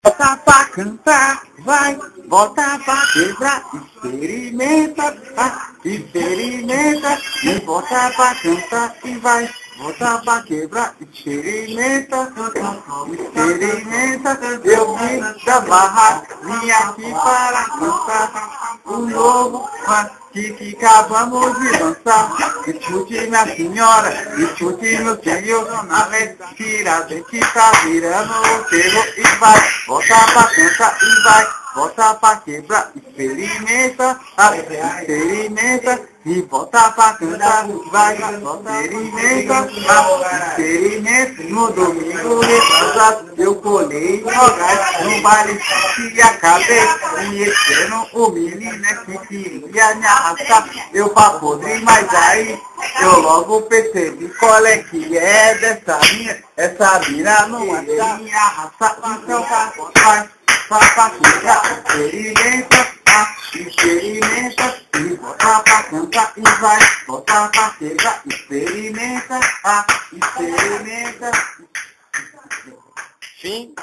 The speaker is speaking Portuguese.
Bota pra cantar, vai, bota pra quebrar, experimenta, experimenta, e bota pra cantar e vai, bota pra quebrar, experimenta, experimenta, eu vim da barra, vim aqui para cantar um novo que acabamos de dançar. Escute minha senhora, escute meu senhor, a respira, que tá virando o pego e vai, bota pra cantar e vai, bota pra quebrar, experimenta, experimenta, e bota pra cantar, vai, bota, experimenta, experimenta, no domingo retrasado, eu colei jogar no baile e acabei conhecendo o menino que queria me arrastar, eu pra podre, mas aí eu logo percebi qual é que é dessa minha, essa mina não é me arrastar, então vai, pra quebrar, experimenta, experimenta, e bota pra cantar e vai, bota pra quebrar, experimenta, experimenta. Fim.